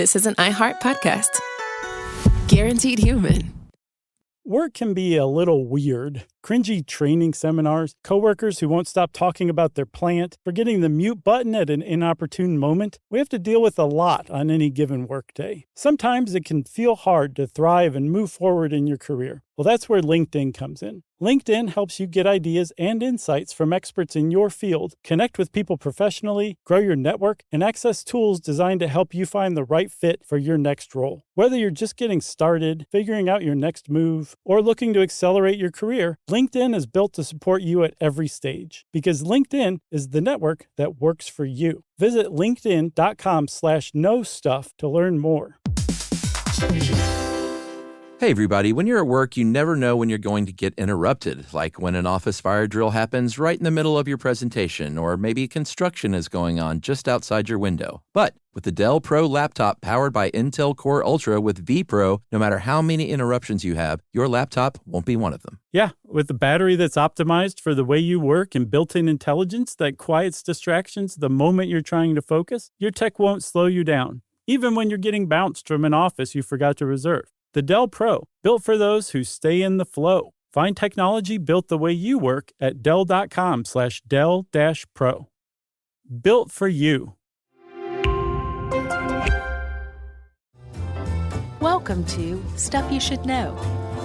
this is an iHeart podcast. Guaranteed human. Work can be a little weird. Cringy training seminars, coworkers who won't stop talking about their plant, forgetting the mute button at an inopportune moment. We have to deal with a lot on any given workday. Sometimes it can feel hard to thrive and move forward in your career. Well, that's where LinkedIn comes in. LinkedIn helps you get ideas and insights from experts in your field, connect with people professionally, grow your network, and access tools designed to help you find the right fit for your next role. Whether you're just getting started, figuring out your next move, or looking to accelerate your career, LinkedIn is built to support you at every stage because LinkedIn is the network that works for you. Visit linkedin.com/knowstuff to learn more. Hey everybody, when you're at work, you never know when you're going to get interrupted, like when an office fire drill happens right in the middle of your presentation, or maybe construction is going on just outside your window. But with the Dell Pro laptop powered by Intel Core Ultra with vPro, no matter how many interruptions you have, your laptop won't be one of them. Yeah, with the battery that's optimized for the way you work and built-in intelligence that quiets distractions the moment you're trying to focus, your tech won't slow you down, even when you're getting bounced from an office you forgot to reserve. The Dell Pro, built for those who stay in the flow. Find technology built the way you work at Dell.com/Dell-Pro. Built for you. Welcome to Stuff You Should Know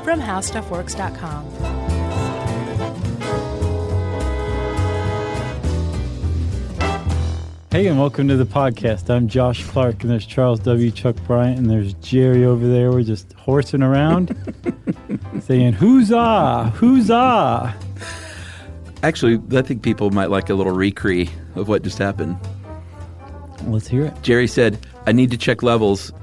from HowStuffWorks.com. Hey, and welcome to the podcast. I'm Josh Clark, and there's Charles W. Chuck Bryant, and there's Jerry over there. We're just horsing around, saying, "Huzzah! Huzzah!" Actually, I think people might like a little recre of what just happened. Let's hear it. Jerry said, "I need to check levels."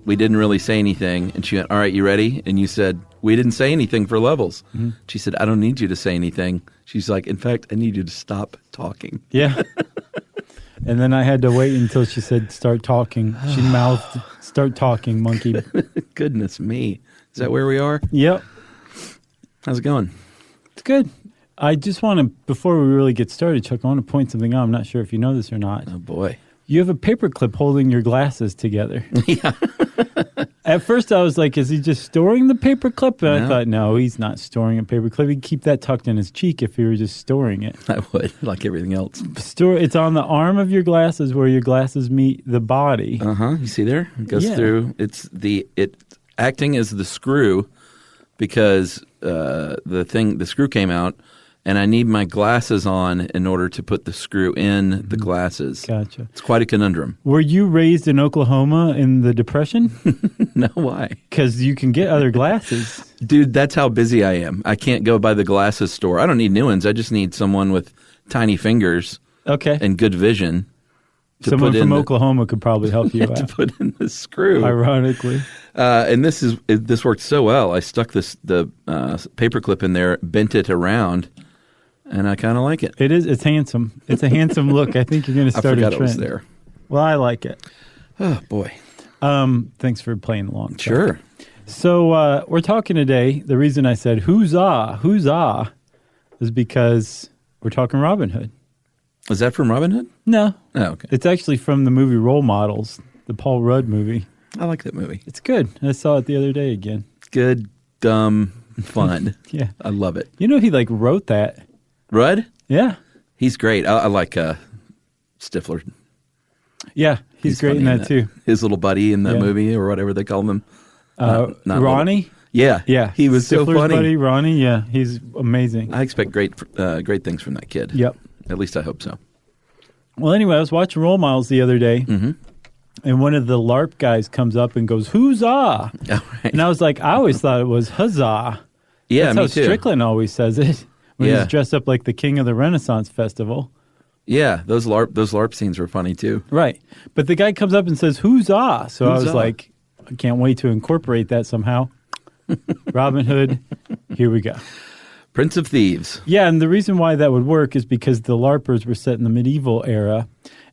We didn't really say anything. And she went, "All right, you ready?" And you said, "We didn't say anything for levels." Mm-hmm. She said, "I don't need you to say anything." She's like, "In fact, I need you to stop talking." Yeah. And then I had to wait until she said, "Start talking." She mouthed, "Start talking, monkey." Goodness me. Is that where we are? Yep. How's it going? It's good. I just want to, before we really get started, Chuck, I want to point something out. I'm not sure if you know this or not. Oh, boy. You have a paperclip holding your glasses together. Yeah. At first, I was like, is he just storing the paperclip? But I thought, no, he's not storing a paperclip. He'd keep that tucked in his cheek if he were just storing it. I would, like everything else. It's on the arm of your glasses where your glasses meet the body. Uh-huh. You see there? It goes through. It's acting as the screw because the screw came out. And I need my glasses on in order to put the screw in the glasses. Gotcha. It's quite a conundrum. Were you raised in Oklahoma in the Depression? No, why? Because you can get other glasses. Dude, that's how busy I am. I can't go by the glasses store. I don't need new ones. I just need someone with tiny fingers and good vision. Someone from Oklahoma could probably help you out. To put in the screw. Ironically. And this worked so well. I stuck the paperclip in there, bent it around. And I kind of like it. It's handsome. It's a handsome look. I think you're going to start a trend. I forgot it was there. Well, I like it. Oh, boy. Thanks for playing along. Sure. So we're talking today. The reason I said huzzah, is because we're talking Robin Hood. Is that from Robin Hood? No. Oh, okay. It's actually from the movie Role Models, the Paul Rudd movie. I like that movie. It's good. I saw it the other day again. Good, dumb, fun. Yeah. I love it. You know, he wrote that. Rudd? Yeah. He's great. I like Stifler. Yeah, he's great in that too. His little buddy in the movie or whatever they call him. Ronnie? Yeah. Yeah. He was Stifler's so funny. buddy, Ronnie, yeah. He's amazing. I expect great things from that kid. Yep. At least I hope so. Well, anyway, I was watching Role Models the other day, and one of the LARP guys comes up and goes, "Huzzah!" All right. And I was like, I always thought it was huzzah. Yeah, That's me how too. Strickland always says it when he's dressed up like the king of the Renaissance Festival. Yeah, those LARP scenes were funny too. Right. But the guy comes up and says, "Huzzah!" So I was Huzzah. like, I can't wait to incorporate that somehow. Robin Hood, here we go. Prince of Thieves. Yeah, and the reason why that would work is because the LARPers were set in the medieval era,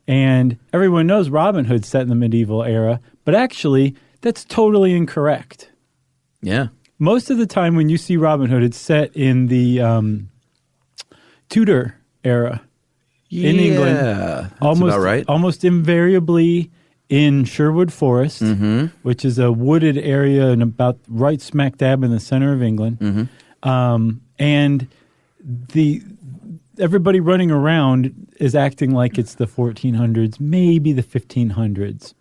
and everyone knows Robin Hood's set in the medieval era, but actually, that's totally incorrect. Yeah. Most of the time when you see Robin Hood, it's set in the Tudor era in England. That's about right. Almost invariably in Sherwood Forest, which is a wooded area and about right smack dab in the center of England. And everybody running around is acting like it's the 1400s, maybe the 1500s.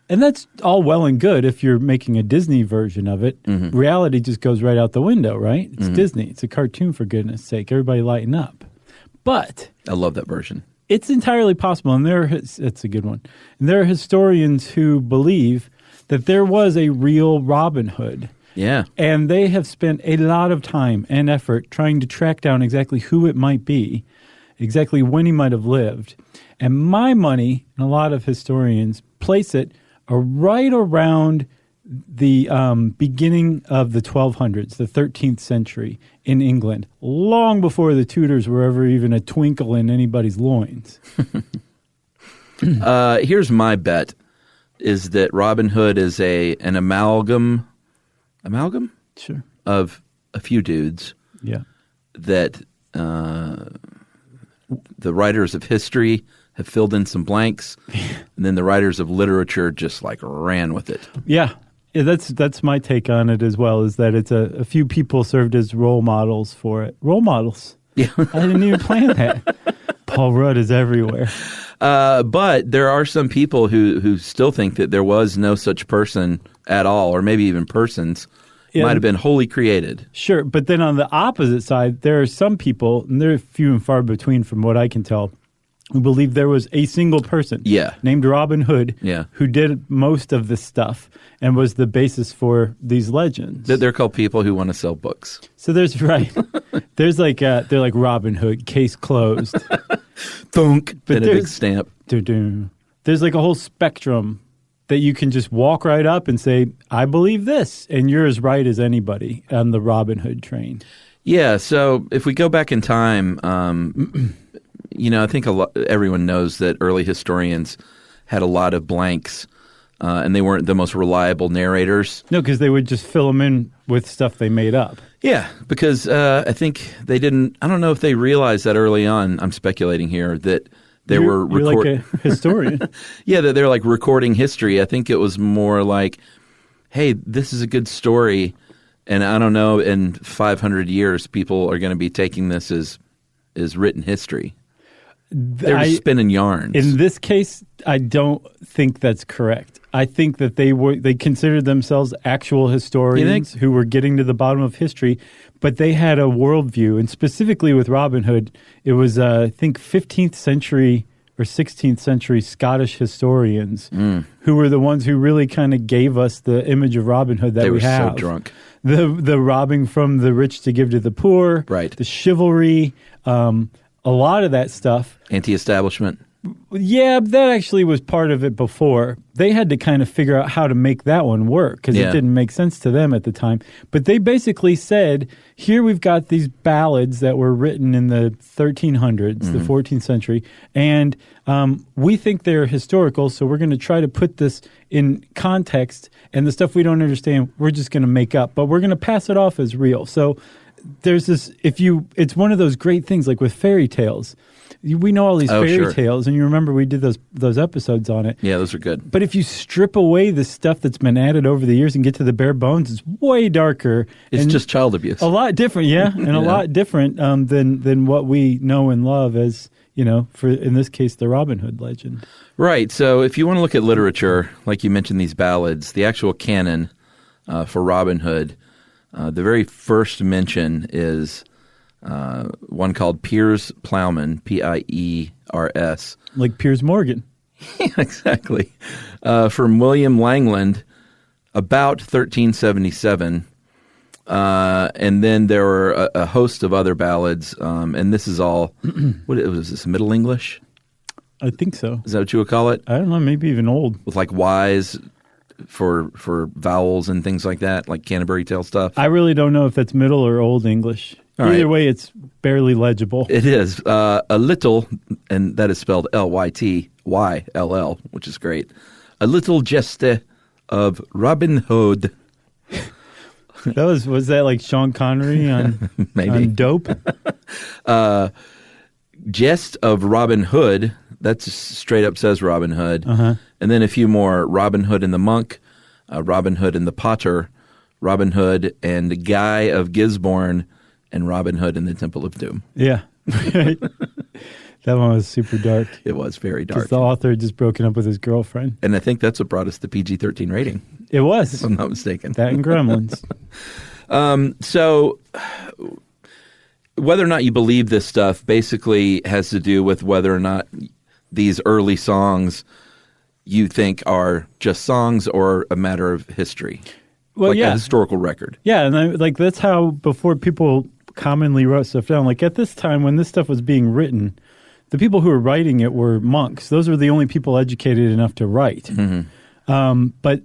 And that's all well and good if you're making a Disney version of it. Reality just goes right out the window, right? It's Disney. It's a cartoon, for goodness sake. Everybody lighten up. But I love that version. it's entirely possible, and it's a good one. And there are historians who believe that there was a real Robin Hood. Yeah. And they have spent a lot of time and effort trying to track down exactly who it might be, exactly when he might have lived. And my money, and a lot of historians, place it right around the beginning of the 1200s, the 13th century in England, long before the Tudors were ever even a twinkle in anybody's loins. Here's my bet, is that Robin Hood is an amalgam Sure. of a few dudes. Yeah. That the writers of history have filled in some blanks, and then the writers of literature just like ran with it. Yeah. That's my take on it as well, is that it's a few people served as role models for it. Role models. Yeah. I didn't even plan that. Paul Rudd is everywhere. But there are some people who still think that there was no such person at all, or maybe even persons. Yeah. Might have been wholly created. Sure. But then on the opposite side, there are some people, and they're few and far between from what I can tell, who believe there was a single person named Robin Hood who did most of this stuff and was the basis for these legends. They're called people who want to sell books. So there's there's like they're like Robin Hood, case closed. Thunk. But and a big stamp. There's like a whole spectrum that you can just walk right up and say, I believe this, and you're as right as anybody on the Robin Hood train. Yeah, so if we go back in time, I think everyone knows that early historians had a lot of blanks, and they weren't the most reliable narrators. No, because they would just fill them in with stuff they made up. Yeah, because I think they didn't – I don't know if they realized that early on. I'm speculating here that – You're like a historian. Yeah, they're like recording history. I think it was more like, hey, this is a good story, and I don't know, in 500 years, people are going to be taking this as written history. They're just spinning yarns. In this case, I don't think that's correct. I think that they considered themselves actual historians who were getting to the bottom of history, but they had a worldview, and specifically with Robin Hood, it was, I think, 15th century or 16th century Scottish historians who were the ones who really kind of gave us the image of Robin Hood that we have. They were so drunk. The robbing from the rich to give to the poor, right? The chivalry, a lot of that stuff. Anti-establishment. Yeah, that actually was part of it before. They had to kind of figure out how to make that one work because it didn't make sense to them at the time. But they basically said, here we've got these ballads that were written in the 1300s, the 14th century, and we think they're historical, so we're going to try to put this in context, and the stuff we don't understand, we're just going to make up, but we're going to pass it off as real. So there's this, it's one of those great things, like with fairy tales. We know all these fairy tales, and you remember we did those episodes on it. Yeah, those are good. But if you strip away the stuff that's been added over the years and get to the bare bones, it's way darker. It's just child abuse. A lot different, and a lot different than what we know and love as, for, in this case, the Robin Hood legend. Right. So if you want to look at literature, like you mentioned these ballads, the actual canon for Robin Hood, the very first mention is one called Piers Plowman, Piers. Like Piers Morgan. Yeah, exactly. From William Langland, about 1377. And then there were a host of other ballads, and this is all, was this Middle English? I think so. Is that what you would call it? I don't know, maybe even old. With like Y's for vowels and things like that, like Canterbury Tale stuff? I really don't know if that's Middle or Old English. Either way, it's barely legible. It is. A little, and that is spelled Lyttyll, which is great. A little geste of Robin Hood. Was that like Sean Connery on, Maybe. on Dope? Jest of Robin Hood. That's straight up says Robin Hood. Uh-huh. And then a few more. Robin Hood and the Monk, Robin Hood and the Potter, Robin Hood and Guy of Gisborne, and Robin Hood and the Temple of Doom. Yeah. That one was super dark. It was very dark. Because the author had just broken up with his girlfriend. And I think that's what brought us the PG-13 rating. It was. If I'm not mistaken. That and Gremlins. So whether or not you believe this stuff basically has to do with whether or not these early songs you think are just songs or a matter of history. Well, like yeah. a historical record. Yeah, and that's how before people commonly wrote stuff down. Like at this time when this stuff was being written, the people who were writing it were monks. Those were the only people educated enough to write. Mm-hmm. But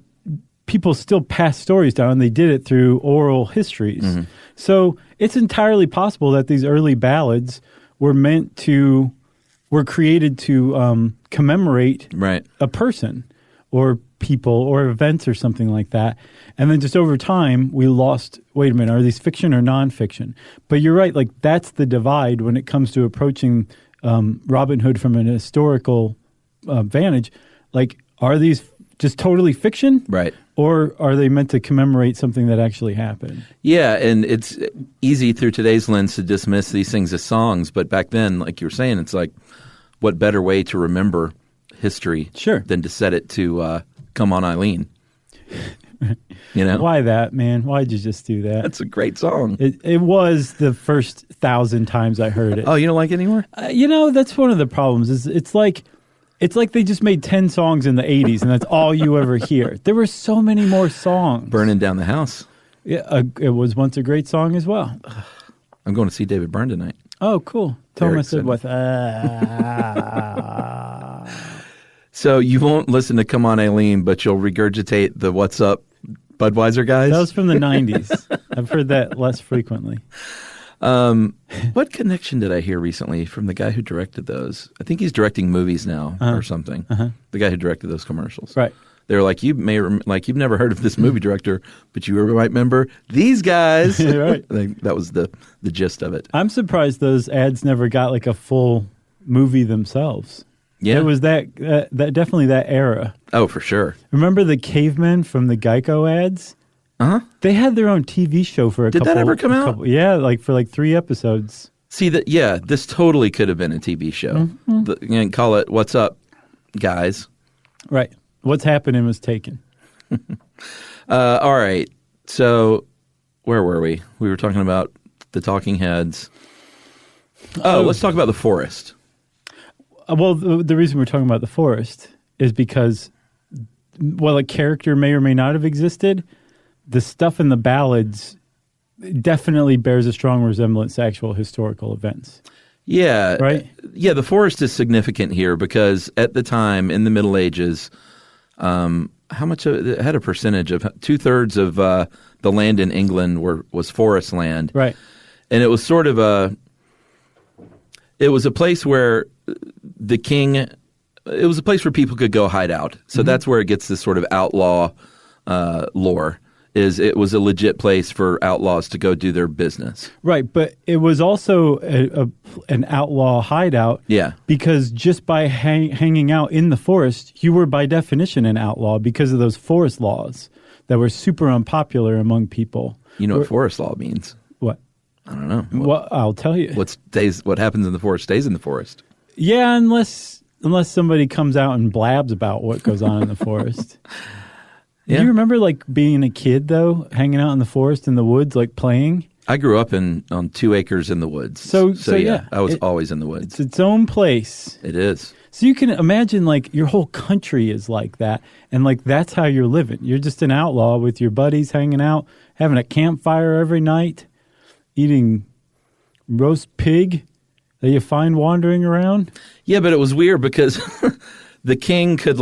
people still passed stories down, and they did it through oral histories. Mm-hmm. So it's entirely possible that these early ballads were created to commemorate Right. a person or people or events or something like that. And then just over time, we lost, wait a minute, are these fiction or nonfiction? But you're right, like that's the divide when it comes to approaching Robin Hood from an historical vantage. Like, are these just totally fiction? Right. Or are they meant to commemorate something that actually happened? Yeah, and it's easy through today's lens to dismiss these things as songs, but back then, like you were saying, it's like, what better way to remember history than to set it to Come On Eileen? You know? Why that, man? Why'd you just do that? That's a great song. It was the first 1,000 times I heard it. Oh, you don't like it anymore? That's one of the problems. Is it's like they just made 10 songs in the 80s, and that's all you ever hear. There were so many more songs. Burning Down the House. Yeah, it was once a great song as well. I'm going to see David Byrne tonight. Oh, cool. Thomas said what? So you won't listen to Come On Eileen, but you'll regurgitate the What's Up Budweiser guys? That was from the 90s. I've heard that less frequently. What connection did I hear recently from the guy who directed those? I think he's directing movies now or something. The guy who directed those commercials. Right. They were like, you've never heard of this movie director, but you might remember these guys. Right. That was the gist of it. I'm surprised those ads never got like a full movie themselves. Yeah. It was that definitely that era. Oh, for sure. Remember the cavemen from the Geico ads? Uh-huh. They had their own TV show for a couple. Did that ever come out? Yeah, for 3 episodes. See, this totally could have been a TV show. And call it What's Up, Guys. Right. What's Happening was taken. All right. So where were we? We were talking about the Talking Heads. Let's talk about the Forest. Well, the reason we're talking about the Forest is because while a character may or may not have existed, the stuff in the ballads definitely bears a strong resemblance to actual historical events. Yeah. Right? Yeah, the Forest is significant here because at the time, in the Middle Ages, how much it had a percentage of 2/3 of the land in England was forest land. Right. And it was sort of a place where the king, it was a place where people could go hide out. So that's where it gets this sort of outlaw lore. It was a legit place for outlaws to go do their business. Right, but it was also an outlaw hideout. Yeah. Because just by hanging out in the forest, you were by definition an outlaw because of those forest laws that were super unpopular among people. You know what forest law means? What? I don't know. Well, I'll tell you. What happens in the forest stays in the forest. Yeah, unless somebody comes out and blabs about what goes on in the forest. Yeah. Do you remember being a kid though, hanging out in the forest in the woods, playing? I grew up on 2 acres in the woods. So yeah, I was always in the woods. It's its own place. It is. So you can imagine your whole country is like that, and that's how you're living. You're just an outlaw with your buddies hanging out, having a campfire every night, eating roast pig that you find wandering around. Yeah, but it was weird because the king could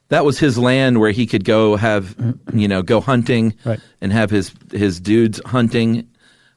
that was his land where he could go go hunting and have his dudes hunting,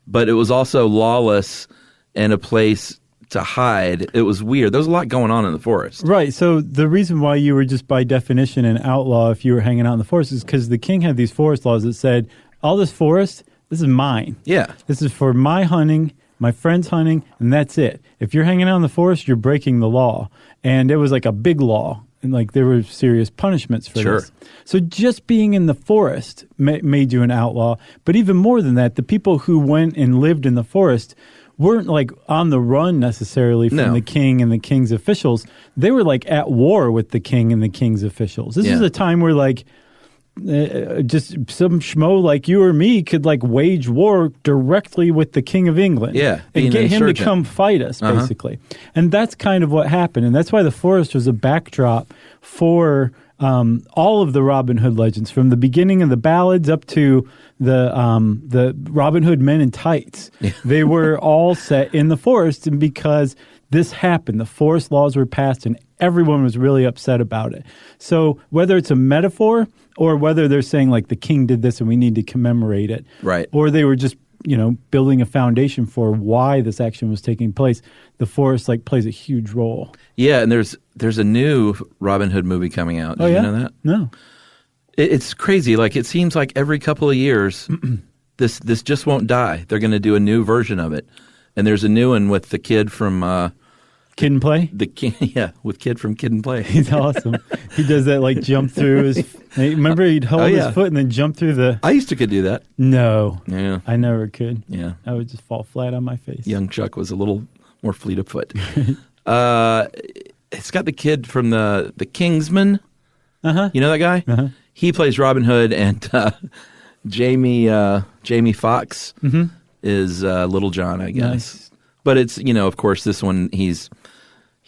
but it was also lawless and a place to hide. It was weird. There was a lot going on in the forest. Right. So the reason why you were just by definition an outlaw if you were hanging out in the forest is because the king had these forest laws that said, all this forest, this is mine. Yeah. This is for my hunting my friend's hunting, and that's it. If you're hanging out in the forest, you're breaking the law. And it was like a big law. And like there were serious punishments for this. So just being in the forest made you an outlaw. But even more than that, the people who went and lived in the forest weren't like on the run necessarily from the king and the king's officials. They were like at war with the king and the king's officials. This is a time where like just some schmo like you or me could like wage war directly with the King of England and get him to come fight us, basically. And that's kind of what happened. And that's why the forest was a backdrop for all of the Robin Hood legends, from the beginning of the ballads up to the Robin Hood Men in Tights. They were all set in the forest, and because this happened, the forest laws were passed, and everyone was really upset about it. So whether it's a metaphor or whether they're saying like the king did this and we need to commemorate it, or they were just building a foundation for why this action was taking place, the forest like plays a huge role. Yeah, and there's a new Robin Hood movie coming out. Did you know that? No. It's crazy. Like it seems like every couple of years, this just won't die. They're going to do a new version of it, and there's a new one with the kid from Kid and Play? With Kid from Kid and Play. He's awesome. He does that like jump through his. Remember, he'd hold his foot and then jump through the. I used to could do that. No. Yeah. I never could. Yeah. I would just fall flat on my face. Young Chuck was a little more fleet of foot. It's got the kid from the Kingsman. You know that guy? He plays Robin Hood, and Jamie Foxx is Little John, I guess. Nice. But it's of course, this one he's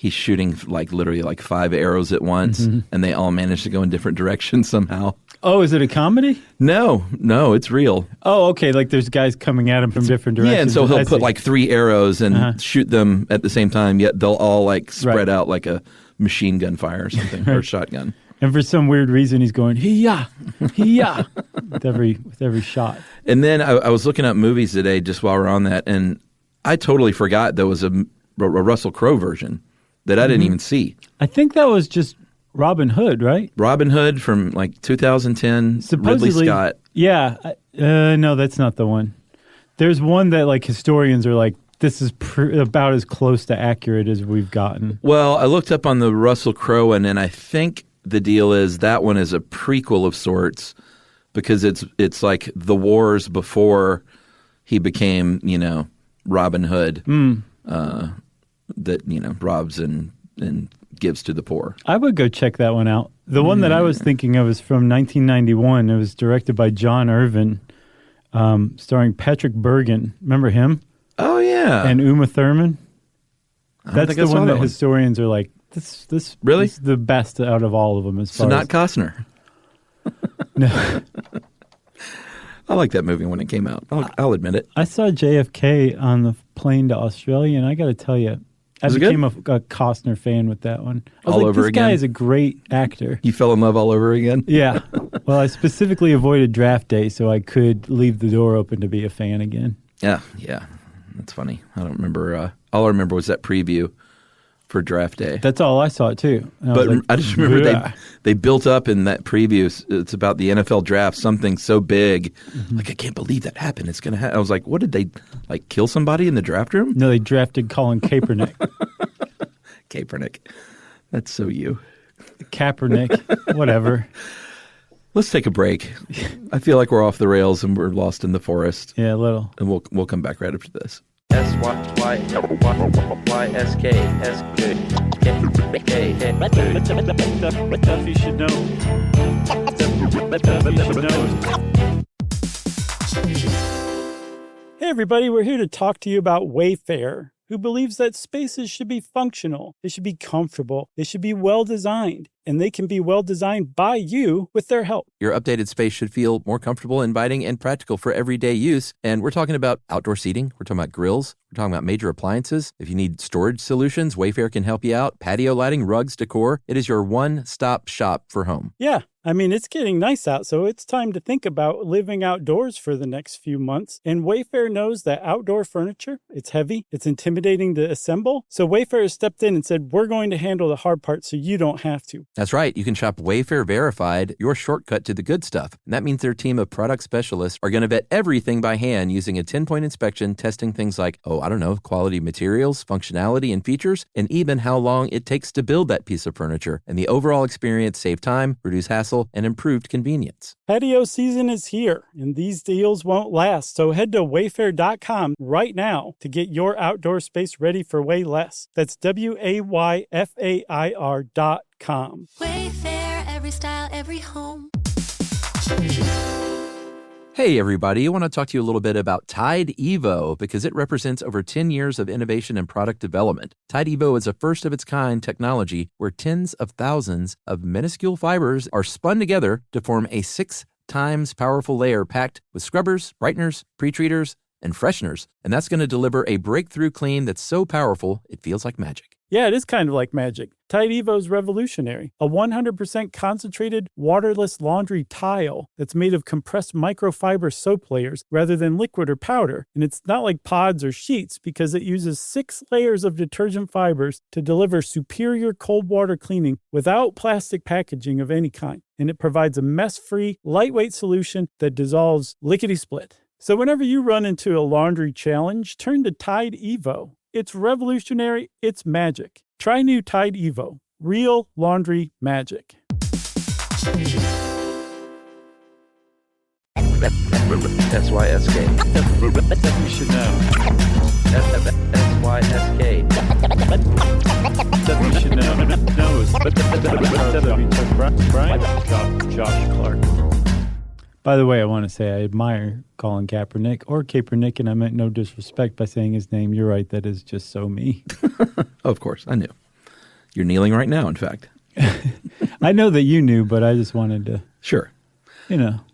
shooting like literally like 5 arrows at once, and they all manage to go in different directions somehow. Oh, is it a comedy? No, it's real. Oh, okay. Like there's guys coming at him from different directions. Yeah, and so he'll put like 3 arrows and shoot them at the same time, yet they'll all like spread out like a machine gun fire or something, or a shotgun. And for some weird reason, he's going, hee-yah, hee-yah, with every shot. And then I was looking up movies today just while we're on that, and I totally forgot there was a Russell Crowe version that I didn't even see. I think that was just Robin Hood, right? Robin Hood from like 2010, supposedly, Ridley Scott. Yeah. No, that's not the one. There's one that like historians are like, this is about as close to accurate as we've gotten. Well, I looked up on the Russell Crowe one, and I think the deal is that one is a prequel of sorts because it's like the wars before he became, Robin Hood that, robs and gives to the poor. I would go check that one out. The one that I was thinking of is from 1991. It was directed by John Irvin, starring Patrick Bergen. Remember him? Oh, yeah. And Uma Thurman. That's the one that historians are like, this really is the best out of all of them. So not Costner. No. I liked that movie when it came out. I'll admit it. I saw JFK on the plane to Australia, and I got to tell you, I became a Costner fan with that one. I was all like, over this again? This guy is a great actor. You fell in love all over again? Yeah. Well, I specifically avoided draft day so I could leave the door open to be a fan again. Yeah. That's funny. I don't remember. All I remember was that preview for draft day. That's all I saw, too. But I just remember they built up in that preview. It's about the NFL draft, something so big. Like, I can't believe that happened. It's going to happen. I was like, what did they, like, kill somebody in the draft room? No, they drafted Colin Kaepernick. Kaepernick. That's so you. Kaepernick. Whatever. Let's take a break. I feel like we're off the rails and we're lost in the forest. Yeah, a little. And we'll come back right after this. Stuff you should know. Hey everybody, we're here to talk to you about Wayfair, who believes that spaces should be functional, they should be comfortable, they should be well designed, and they can be well designed by you with their help. Your updated space should feel more comfortable, inviting, and practical for everyday use. And we're talking about outdoor seating. We're talking about grills. We're talking about major appliances. If you need storage solutions, Wayfair can help you out. Patio lighting, rugs, decor. It is your one-stop shop for home. Yeah. I mean, it's getting nice out, so it's time to think about living outdoors for the next few months. And Wayfair knows that outdoor furniture, it's heavy, it's intimidating to assemble. So Wayfair has stepped in and said, we're going to handle the hard part so you don't have to. That's right. You can shop Wayfair Verified, your shortcut to the good stuff. And that means their team of product specialists are going to vet everything by hand using a 10-point inspection, testing things like, quality materials, functionality, and features, and even how long it takes to build that piece of furniture. And the overall experience save time, reduce hassle, and improved convenience. Patio season is here, and these deals won't last. So head to wayfair.com right now to get your outdoor space ready for way less. That's WAYFAIR.com. Wayfair, every style, every home. Hey, everybody. I want to talk to you a little bit about Tide Evo because it represents over 10 years of innovation and product development. Tide Evo is a first-of-its-kind technology where tens of thousands of minuscule fibers are spun together to form a 6 times powerful layer packed with scrubbers, brighteners, pre-treaters, and fresheners. And that's going to deliver a breakthrough clean that's so powerful it feels like magic. Yeah, it is kind of like magic. Tide Evo is revolutionary. A 100% concentrated, waterless laundry tile that's made of compressed microfiber soap layers rather than liquid or powder. And it's not like pods or sheets because it uses 6 layers of detergent fibers to deliver superior cold water cleaning without plastic packaging of any kind. And it provides a mess-free, lightweight solution that dissolves lickety-split. So whenever you run into a laundry challenge, turn to Tide Evo. It's revolutionary. It's magic. Try new Tide Evo. Real laundry magic. SYSK. You should know. SYSK. You should know. Brian. Josh Clark. By the way, I want to say I admire Colin Kaepernick or Kaepernick, and I meant no disrespect by saying his name. You're right. That is just so me. Of course. I knew. You're kneeling right now, in fact. I know that you knew, but I just wanted to. Sure.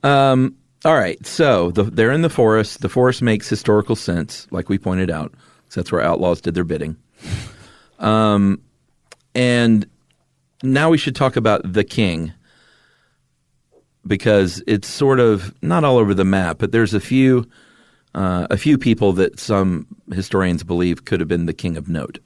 All right. So they're in the forest. The forest makes historical sense, like we pointed out, because that's where outlaws did their bidding. And now we should talk about the king, because it's sort of not all over the map, but there's a few people that some historians believe could have been the king of note.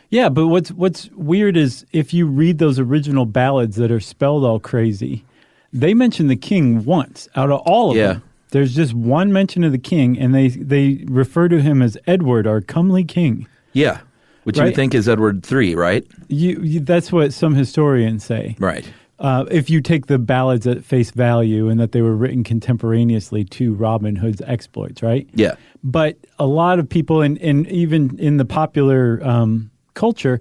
Yeah, but what's weird is if you read those original ballads that are spelled all crazy, they mention the king once out of all of them. There's just one mention of the king, and they refer to him as Edward, our comely king. Yeah, which you would think is Edward III, right? That's what some historians say. Right. If you take the ballads at face value and that they were written contemporaneously to Robin Hood's exploits, right? Yeah. But a lot of people, and even in the popular culture,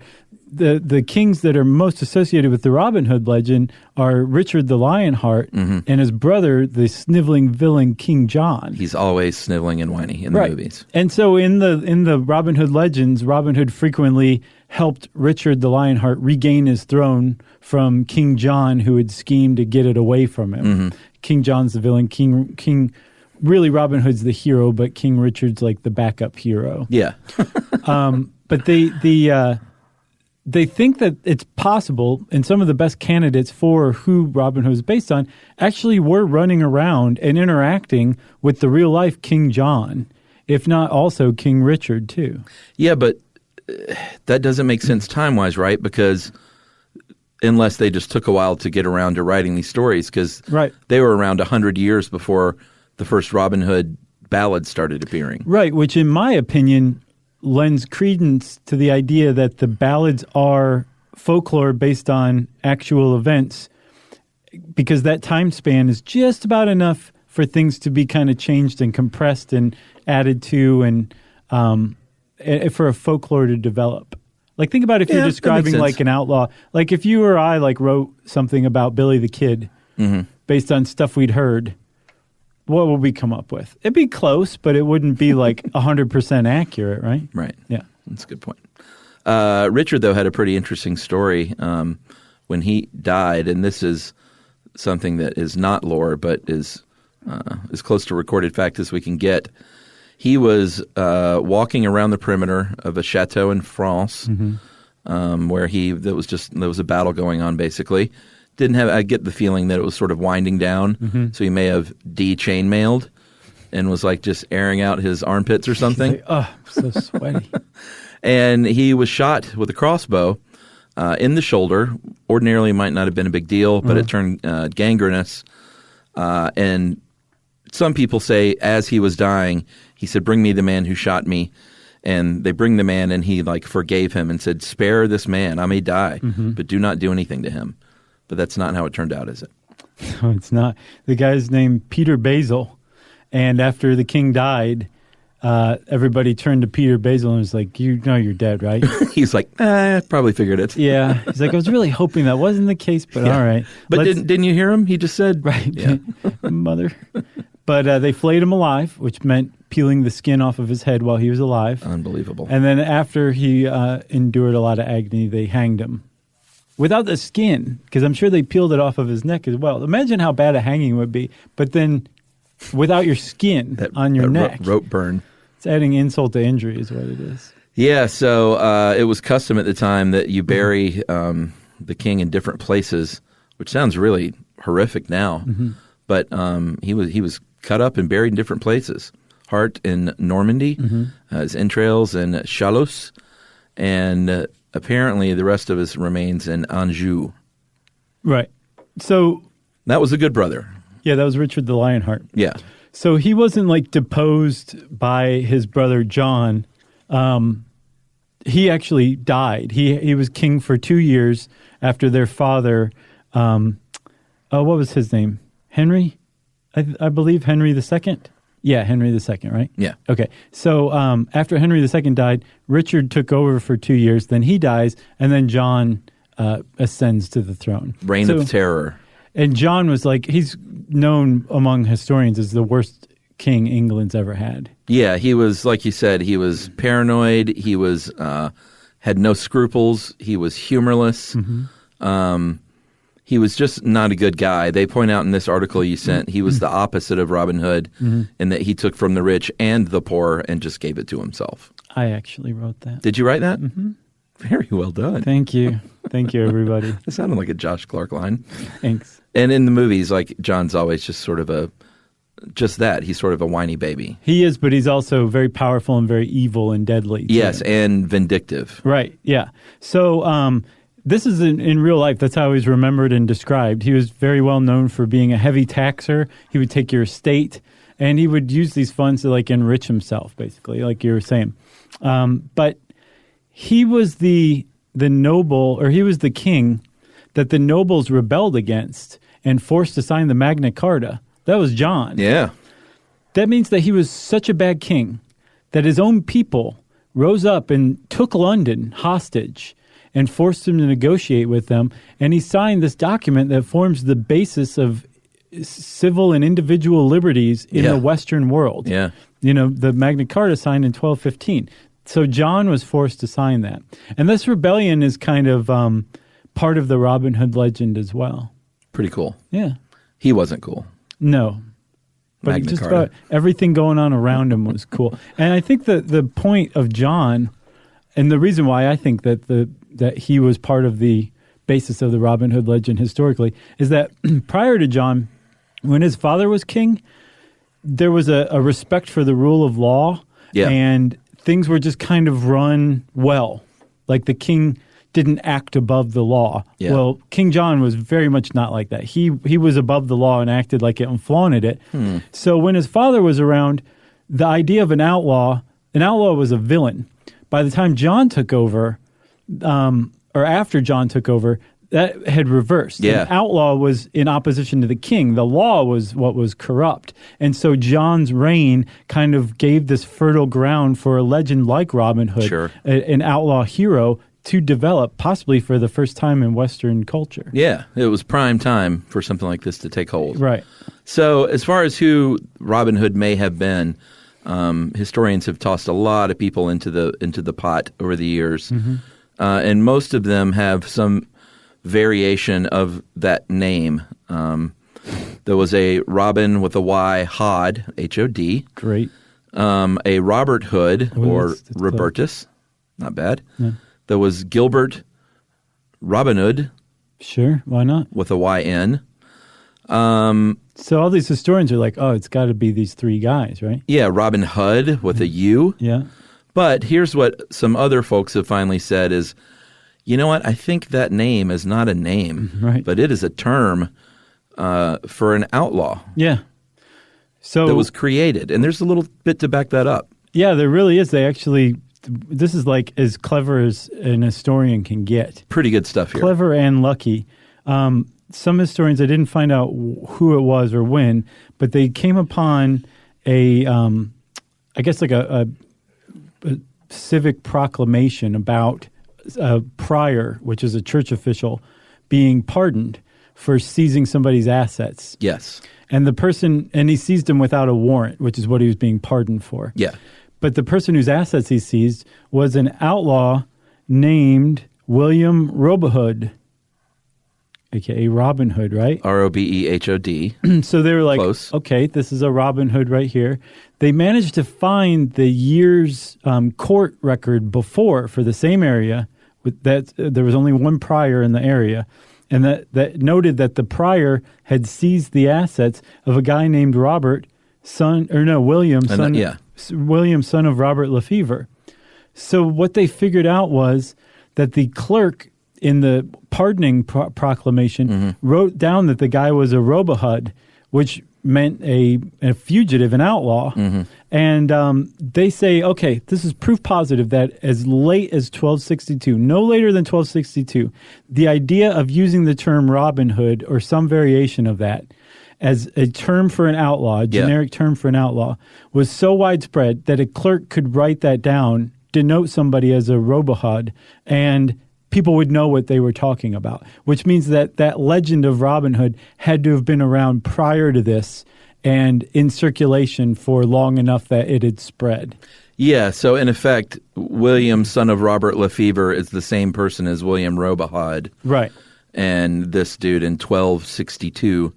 the kings that are most associated with the Robin Hood legend are Richard the Lionheart and his brother, the sniveling villain King John. He's always sniveling and whiny in the movies. And so in the Robin Hood legends, Robin Hood frequently helped Richard the Lionheart regain his throne from King John, who had schemed to get it away from him. King John's the villain. King really Robin Hood's the hero, but King Richard's like the backup hero. Yeah. But they think that it's possible, and some of the best candidates for who Robin Hood is based on actually were running around and interacting with the real life King John, if not also King Richard too. Yeah, but that doesn't make sense time-wise, right? Because unless they just took a while to get around to writing these stories, because they were around 100 years before the first Robin Hood ballads started appearing. Right, which in my opinion lends credence to the idea that the ballads are folklore based on actual events, because that time span is just about enough for things to be kind of changed and compressed and added to, and for a folklore to develop. Like, think about if you're describing like an outlaw. Like if you or I wrote something about Billy the Kid based on stuff we'd heard, what would we come up with? It'd be close, but it wouldn't be like 100% accurate, right? Right. Yeah. That's a good point. Richard, though, had a pretty interesting story when he died, and this is something that is not lore, but is as close to recorded fact as we can get. He was walking around the perimeter of a chateau in France, where there was a battle going on. Basically, I get the feeling that it was sort of winding down, so he may have chainmailed and was like just airing out his armpits or something. Like, oh, so sweaty. And he was shot with a crossbow in the shoulder. Ordinarily might not have been a big deal, but it turned gangrenous. And some people say as he was dying, he said, "Bring me the man who shot me." And they bring the man, and he forgave him and said, "Spare this man. I may die, but do not do anything to him." But that's not how it turned out, is it? No, it's not. The guy's named Peter Basil. And after the king died, everybody turned to Peter Basil and was like, "You know you're dead, right?" He's like, probably figured it. Yeah. He's like, "I was really hoping that wasn't the case, but all right." But didn't you hear him? He just said, right. Yeah. Mother. But they flayed him alive, which meant peeling the skin off of his head while he was alive. Unbelievable. And then after he endured a lot of agony, they hanged him. Without the skin, because I'm sure they peeled it off of his neck as well. Imagine how bad a hanging would be, but then without your skin on your neck. Rope burn. It's adding insult to injury is what it is. Yeah, so it was custom at the time that you bury the king in different places, which sounds really horrific now. But he was cut up and buried in different places. Heart in Normandy, his entrails in Chalus, and apparently the rest of his remains in Anjou. Right. So that was a good brother. Yeah, that was Richard the Lionheart. Yeah. So he wasn't deposed by his brother John. He actually died. He was king for 2 years after their father. What was his name? Henry? I believe Henry II. Yeah, Henry II, right? Yeah. Okay. So after Henry II died, Richard took over for 2 years. Then he dies, and then John ascends to the throne. Reign of terror. And John was he's known among historians as the worst king England's ever had. Yeah, he was, like you said, he was paranoid. He was had no scruples. He was humorless. He was just not a good guy. They point out in this article you sent, he was the opposite of Robin Hood in that he took from the rich and the poor and just gave it to himself. I actually wrote that. Did you write that? Very well done. Thank you. Thank you, everybody. It sounded like a Josh Clark line. Thanks. And in the movies, John's always just sort of just that. He's sort of a whiny baby. He is, but he's also very powerful and very evil and deadly. Yes, and vindictive. Right, yeah. So this is in real life. That's how he's remembered and described. He was very well known for being a heavy taxer. He would take your estate, and he would use these funds to enrich himself, basically, like you were saying. But he was the noble, or he was the king that the nobles rebelled against and forced to sign the Magna Carta. That was John. Yeah. That means that he was such a bad king that his own people rose up and took London hostage and forced him to negotiate with them. And he signed this document that forms the basis of civil and individual liberties in the Western world. Yeah. The Magna Carta signed in 1215. So John was forced to sign that. And this rebellion is kind of part of the Robin Hood legend as well. Pretty cool. Yeah. He wasn't cool. No. But Magna just Carta. about everything going on around him was cool. And I think that the point of John, and the reason why I think that he was part of the basis of the Robin Hood legend historically, is that prior to John, when his father was king, there was a respect for the rule of law, and things were just kind of run well. The king didn't act above the law. Yeah. Well, King John was very much not like that. He was above the law and acted like it and flaunted it. So when his father was around, the idea of an outlaw was a villain. By the time John took over, or after John took over, that had reversed. Yeah. An outlaw was in opposition to the king. The law was what was corrupt. And so John's reign kind of gave this fertile ground for a legend like Robin Hood, an outlaw hero, to develop possibly for the first time in Western culture. Yeah, it was prime time for something like this to take hold. Right. So as far as who Robin Hood may have been, historians have tossed a lot of people into the pot over the years, and most of them have some variation of that name. There was a Robin with a Y, Hod, H-O-D. Great. A Robert Hood, or Robertus. Not bad. Yeah. There was Gilbert Robin Hood. Sure, why not? With a Y-N. So all these historians are like, oh, it's got to be these three guys, right? Yeah, Robin Hood with a U. Yeah. But here's what some other folks have finally said is, You know what? I think that name is not a name, Right. but it is a term for an outlaw. Yeah. So that was created, and there's a little bit to back that up. Yeah, there really is. This is like as clever as an historian can get. Pretty good stuff here. Clever and lucky. Some historians, I didn't find out who it was or when, but they came upon a civic proclamation about a prior, which is a church official, being pardoned for seizing somebody's assets. Yes. And he seized them without a warrant, which is what he was being pardoned for. Yeah. But the person whose assets he seized was an outlaw named William Robohood, a.k.a. Robin Hood, right? Robehod. So they were like, Close. Okay, this is a Robin Hood right here. They managed to find the year's court record before for the same area. There was only one prior in the area. And that noted that the prior had seized the assets of a guy named William, son of Robert Lefevre. So what they figured out was that the clerk in the pardoning proclamation wrote down that the guy was a Robohood, which meant a fugitive, an outlaw. And they say, okay, this is proof positive that as late as 1262, no later than 1262, the idea of using the term Robin Hood or some variation of that as a term for an outlaw, a generic term for an outlaw, was so widespread that a clerk could write that down, denote somebody as a Robohood, and people would know what they were talking about, which means that legend of Robin Hood had to have been around prior to this and in circulation for long enough that it had spread. Yeah, so in effect, William, son of Robert Lefevre, is the same person as William Robohood. Right. And this dude in 1262,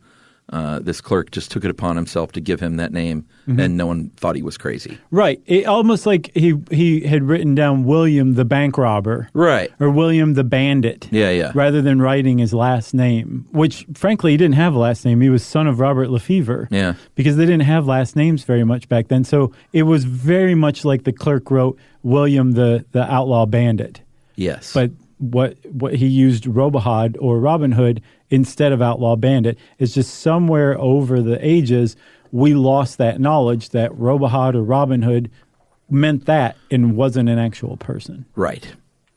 this clerk just took it upon himself to give him that name, and no one thought he was crazy. Right. It almost like he had written down William the bank robber. Right. Or William the bandit. Yeah. Rather than writing his last name, which frankly he didn't have a last name. He was son of Robert Lefevre. Yeah. Because they didn't have last names very much back then. So it was very much like the clerk wrote William the outlaw bandit. Yes. But what he used Robohood or Robin Hood instead of outlaw bandit is just somewhere over the ages we lost that knowledge that Robohood or Robin Hood meant that and wasn't an actual person. Right.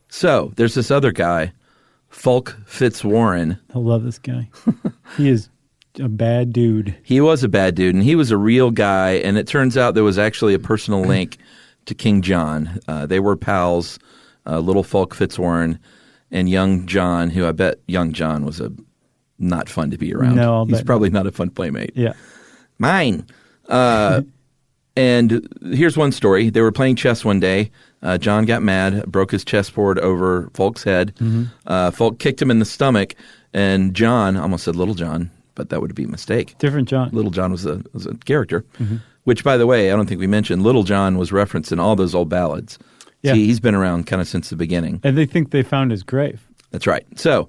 So there's this other guy, Fulk Fitzwarren. I love this guy. He is a bad dude. He was a bad dude, and he was a real guy, and it turns out there was actually a personal link to King John. They were pals, little Fulk Fitzwarren and young John, who I bet young John was not fun to be around. No, he's probably not a fun playmate. Yeah. Mine. And here's one story. They were playing chess one day. John got mad, broke his chessboard over Fulk's head. Fulk kicked him in the stomach, and John, I almost said Little John, but that would be a mistake. Different John. Little John was a character, which, by the way, I don't think we mentioned. Little John was referenced in all those old ballads. Yeah. He's been around kind of since the beginning. And they think they found his grave. That's right. So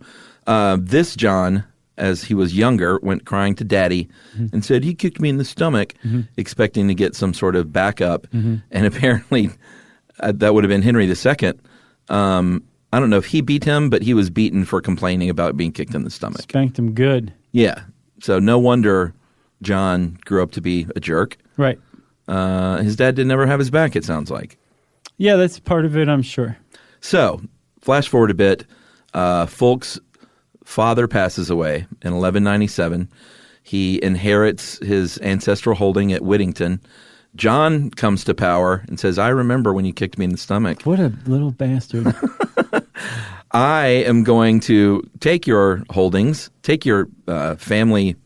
this John, as he was younger, went crying to Daddy and said, he kicked me in the stomach, expecting to get some sort of backup. And apparently that would have been Henry II. I don't know if he beat him, but he was beaten for complaining about being kicked in the stomach. Spanked him good. Yeah. So no wonder John grew up to be a jerk. Right. His dad didn't ever have his back, it sounds like. Yeah, that's part of it, I'm sure. So, flash forward a bit. Fulk's father passes away in 1197. He inherits his ancestral holding at Whittington. John comes to power and says, I remember when you kicked me in the stomach. What a little bastard. I am going to take your holdings, take your family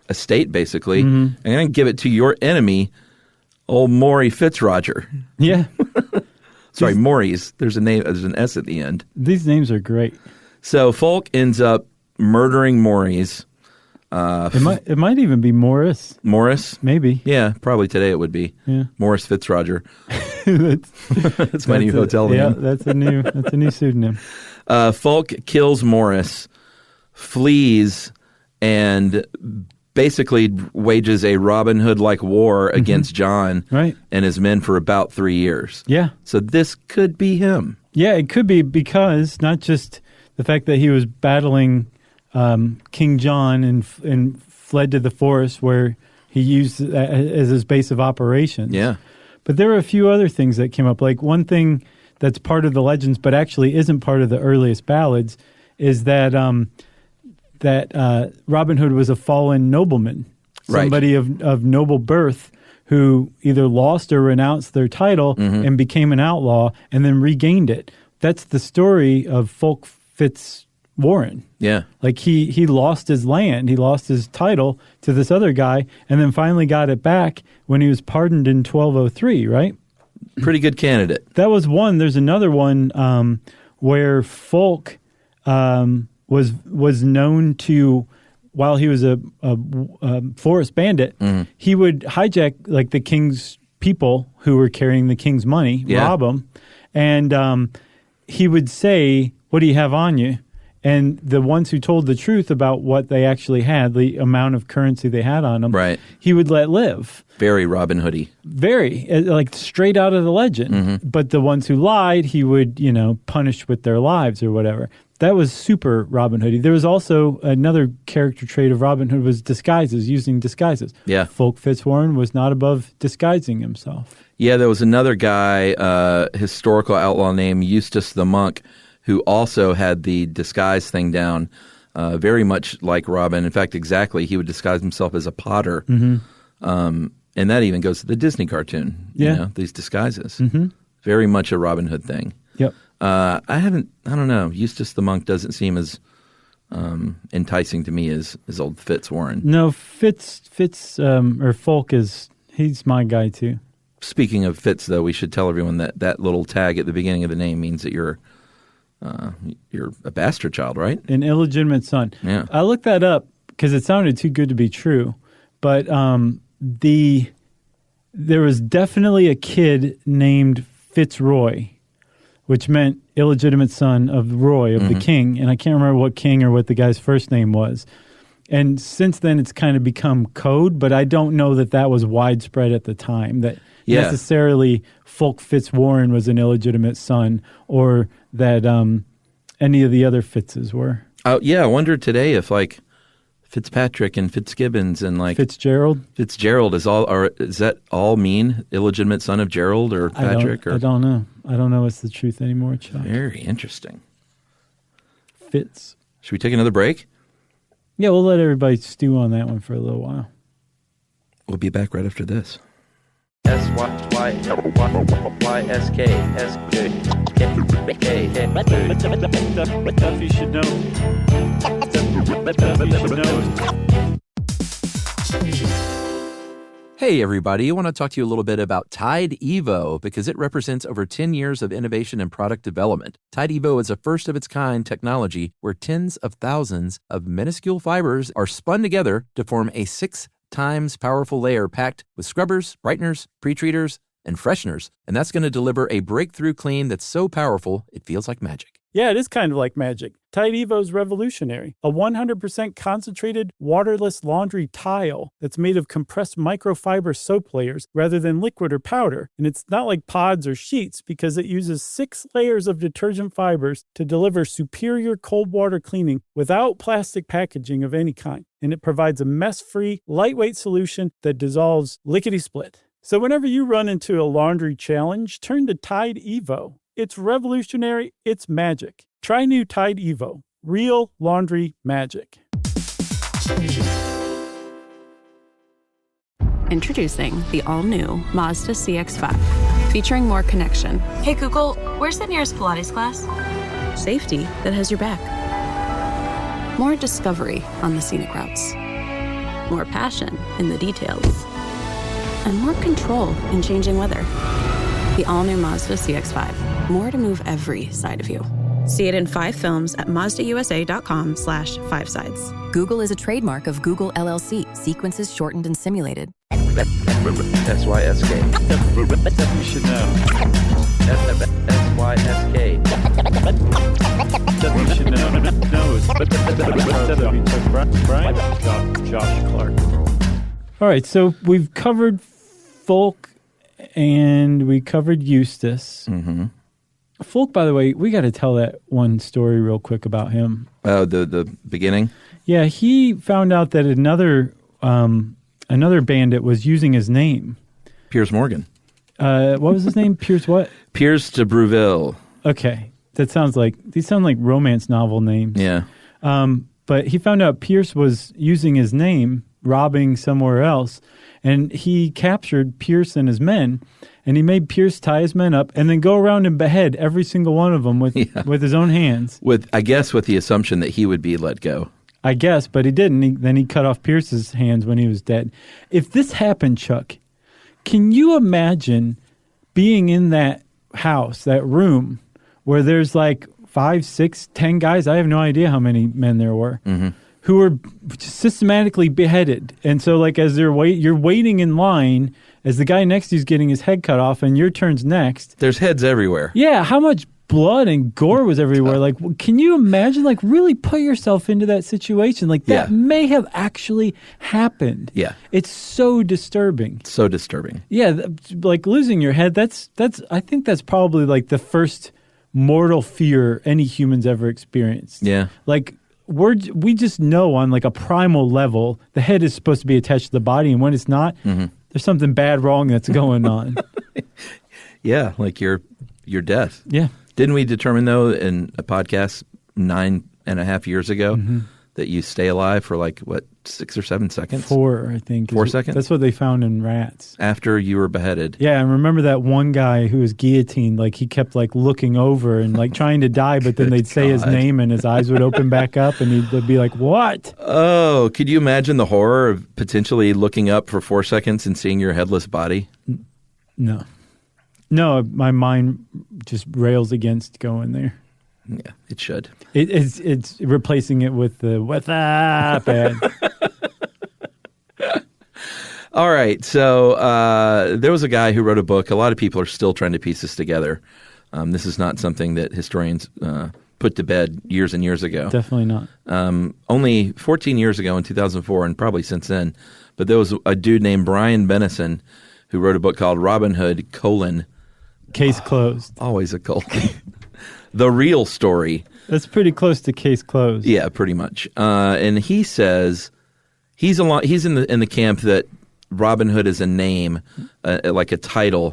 estate, basically, and I'm going to give it to your enemy, old Maury Fitzroger. Yeah. Sorry, Maurice. There's an S at the end. These names are great. So Fulk ends up murdering Maurice. It might even be Morris. Morris? Maybe. Yeah, probably today it would be. Yeah. Morris Fitzroger. That's my new hotel name. Yeah, that's a new pseudonym. Fulk kills Morris, flees, and basically wages a Robin Hood-like war against John and his men for about 3 years. Yeah. So this could be him. Yeah, it could be because not just The fact that he was battling King John and fled to the forest where he used as his base of operations. Yeah. But there were a few other things that came up. Like one thing that's part of the legends, but actually isn't part of the earliest ballads, is that Robin Hood was a fallen nobleman, somebody of noble birth who either lost or renounced their title and became an outlaw and then regained it. That's the story of Fulk Fitzwarren. Yeah. Like he lost his land, he lost his title to this other guy, and then finally got it back when he was pardoned in 1203, right? Pretty good candidate. That was one. There's another one where Fulk was known to, while he was a forest bandit, he would hijack like the king's people who were carrying the king's money, rob them, and he would say, "What do you have on you?" And the ones who told the truth about what they actually had, the amount of currency they had on them, he would let live. Very Robin Hoody. Very, like straight out of the legend. But the ones who lied, he would, punish with their lives or whatever. That was super Robin Hoody. There was also another character trait of Robin Hood was disguises, using disguises. Yeah. Fulk Fitzwarren was not above disguising himself. Yeah, there was another guy, historical outlaw named Eustace the Monk, who also had the disguise thing down, very much like Robin. In fact, exactly. He would disguise himself as a potter. And that even goes to the Disney cartoon, these disguises. Very much a Robin Hood thing. Yep. I don't know. Eustace the Monk doesn't seem as enticing to me as old Fitzwarren. No, or Fulk he's my guy too. Speaking of Fitz, though, we should tell everyone that little tag at the beginning of the name means that you're a bastard child, right? An illegitimate son. Yeah. I looked that up because it sounded too good to be true. But there was definitely a kid named Fitzroy, which meant illegitimate son of Roy, of the king. And I can't remember what king or what the guy's first name was. And since then, it's kind of become code, but I don't know that was widespread at the time, that necessarily Fulk Fitzwarren was an illegitimate son, or that any of the other Fitzes were. Oh, yeah. I wonder today if, like, Fitzpatrick and Fitzgibbons and, like... Fitzgerald, does that all mean illegitimate son of Gerald or Patrick? I don't know. I don't know what's the truth anymore, Chuck. Very interesting. Fitz. Should we take another break? Yeah, we'll let everybody stew on that one for a little while. We'll be back right after this. Stuff you should know. Hey everybody, I want to talk to you a little bit about Tide Evo because it represents over 10 years of innovation and product development. Tide Evo is a first of its kind technology where tens of thousands of minuscule fibers are spun together to form a 6 times powerful layer packed with scrubbers, brighteners, pre-treaters, and fresheners. And that's going to deliver a breakthrough clean that's so powerful it feels like magic. Yeah, it is kind of like magic. Tide Evo is revolutionary. A 100% concentrated, waterless laundry tile that's made of compressed microfiber soap layers rather than liquid or powder. And it's not like pods or sheets because it uses 6 layers of detergent fibers to deliver superior cold water cleaning without plastic packaging of any kind. And it provides a mess-free, lightweight solution that dissolves lickety-split. So whenever you run into a laundry challenge, turn to Tide Evo. It's revolutionary. It's magic. Try new Tide Evo. Real laundry magic. Introducing the all-new Mazda CX-5, featuring more connection. Hey Google, where's the nearest Pilates class? Safety that has your back. More discovery on the scenic routes. More passion in the details. And more control in changing weather. The all-new Mazda CX-5. More to move every side of you. See it in 5 films at MazdaUSA.com/5sides. Google is a trademark of Google LLC. Sequences shortened and simulated. SYSK. You should know. SYSK. You should know. Brian. Josh Clark. All right, so we've covered Fulk and we covered Eustace. Folk, by the way, we got to tell that one story real quick about him. The beginning? Yeah, he found out that another bandit was using his name. Piers Morgan. What was his name? Piers what? Piers de Bruville. Okay. These sound like romance novel names. Yeah. But he found out Pierce was using his name, robbing somewhere else, and he captured Pierce and his men, and he made Pierce tie his men up and then go around and behead every single one of them with his own hands. With the assumption that he would be let go. I guess, but he didn't. Then he cut off Pierce's hands when he was dead. If this happened, Chuck, can you imagine being in that house, that room, where there's like 5, 6, 10 guys, I have no idea how many men there were, who were systematically beheaded. And so like as you're waiting in line as the guy next to you is getting his head cut off and your turn's next. There's heads everywhere. Yeah, how much blood and gore was everywhere. Like, can you imagine, like, really put yourself into that situation? Like, that may have actually happened. Yeah. It's so disturbing. So disturbing. Yeah, like losing your head, I think that's probably like the first mortal fear any human's ever experienced. Yeah. Like, we just know on like a primal level, the head is supposed to be attached to the body, and when it's not, there's something bad wrong that's going on. Yeah, like your death. Yeah. Didn't we determine, though, in a podcast 9.5 years ago that you stay alive for like, 6 or 7 seconds? 4, I think. 4 seconds? That's what they found in rats. After you were beheaded. Yeah, and remember that one guy who was guillotined, like he kept like looking over and like trying to die, but then they'd say his name and his eyes would open back up and he'd be like, what? Oh, could you imagine the horror of potentially looking up for 4 seconds and seeing your headless body? No. No, my mind just rails against going there. Yeah, it should. It's replacing it with the "what's up?" ad. All right, so there was a guy who wrote a book. A lot of people are still trying to piece this together. This is not something that historians put to bed years and years ago. Definitely not. Only 14 years ago in 2004, and probably since then. But there was a dude named Brian Bennison who wrote a book called Robin Hood: Case closed. Always a colon. The real story. That's pretty close to case closed. Yeah, pretty much. And he says he's in the camp that Robin Hood is a name, like a title,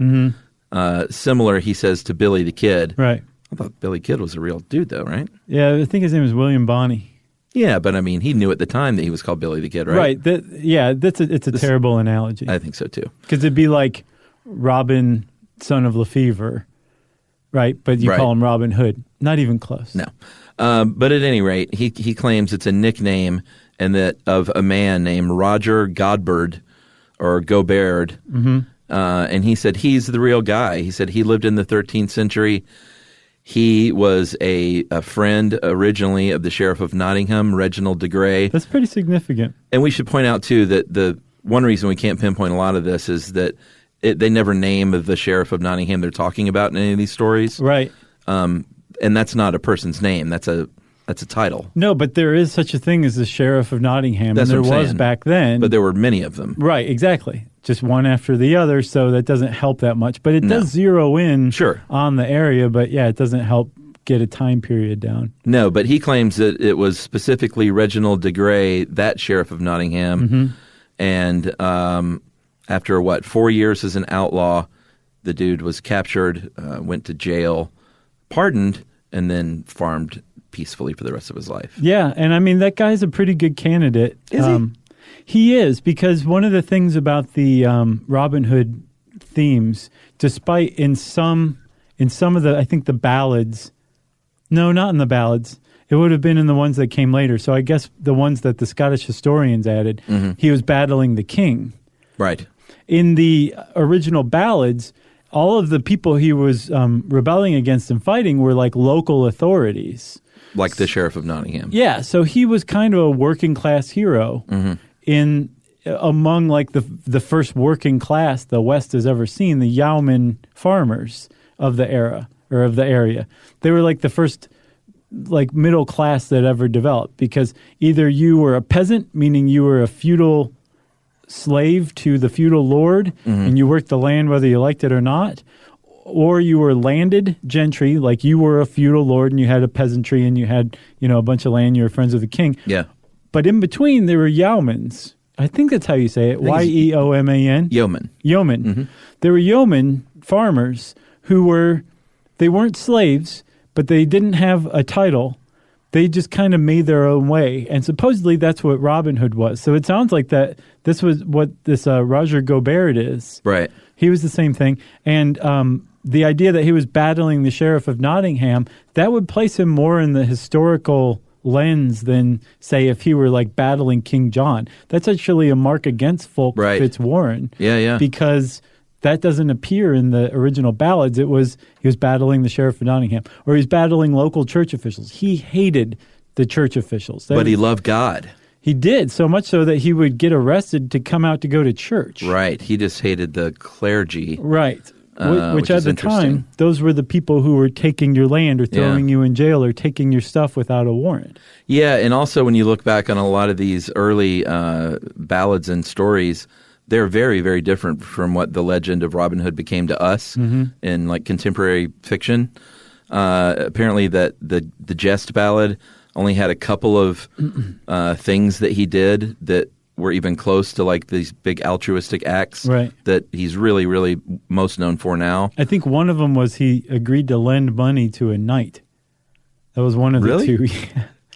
similar, he says, to Billy the Kid. Right. I thought Billy Kid was a real dude, though, right? Yeah, I think his name was William Bonney. Yeah, but I mean, he knew at the time that he was called Billy the Kid, right? Right. It's a terrible analogy. I think so, too. Because it'd be like Robin, son of Lefevre, right? But you call him Robin Hood. Not even close. No. But at any rate, he claims it's a nickname and that of a man named Roger Godberd or Goberd. And he said he's the real guy. He said he lived in the 13th century. He was a friend originally of the Sheriff of Nottingham, Reginald de Grey. That's pretty significant. And we should point out, too, that the one reason we can't pinpoint a lot of this is that they never name the Sheriff of Nottingham they're talking about in any of these stories. Right. And that's not a person's name. That's a title. No, but there is such a thing as the Sheriff of Nottingham. That's and there was back then. But there were many of them. Right, exactly. Just one after the other, so that doesn't help that much. But it does zero in on the area, but yeah, it doesn't help get a time period down. No, but he claims that it was specifically Reginald de Grey, that Sheriff of Nottingham, and after, 4 years as an outlaw, the dude was captured, went to jail, pardoned, and then farmed peacefully for the rest of his life. Yeah, and I mean, that guy's a pretty good candidate. Is he? He is, because one of the things about the Robin Hood themes, despite in some of the, I think the ballads, no, not in the ballads, it would have been in the ones that came later. So I guess the ones that the Scottish historians added, he was battling the king. Right. In the original ballads, all of the people he was rebelling against and fighting were like local authorities. Like the Sheriff of Nottingham. Yeah, so he was kind of a working class hero among like the first working class the West has ever seen, the yeoman farmers of the era or of the area. They were like the first like middle class that ever developed, because either you were a peasant, meaning you were a feudal slave to the feudal lord and you worked the land whether you liked it or not, or you were landed gentry, like you were a feudal lord and you had a peasantry and you had, a bunch of land, you were friends of the king. Yeah. But in between, there were yeomans. I think that's how you say it. Yeoman. Yeoman. Yeoman. Mm-hmm. There were yeoman farmers they weren't slaves, but they didn't have a title. They just kind of made their own way. And supposedly that's what Robin Hood was. So it sounds like that this was what this Roger Gobert is. Right. He was the same thing. And the idea that he was battling the Sheriff of Nottingham, that would place him more in the historical lens than, say, if he were like battling King John. That's actually a mark against Fulk Fitzwarren. Yeah. Because that doesn't appear in the original ballads. He was battling the Sheriff of Nottingham, or he's battling local church officials. He hated the church officials. But he loved God. He did, so much so that he would get arrested to come out to go to church. Right. He just hated the clergy. Right. Which at the time, interesting. those were the people who were taking your land or throwing you in jail or taking your stuff without a warrant. Yeah, and also when you look back on a lot of these early ballads and stories, they're very, very different from what the legend of Robin Hood became to us in like contemporary fiction. Apparently that the jest ballad only had a couple of things that he did that were even close to like these big altruistic acts that he's really, really most known for now. I think one of them was he agreed to lend money to a knight. That was one of the two.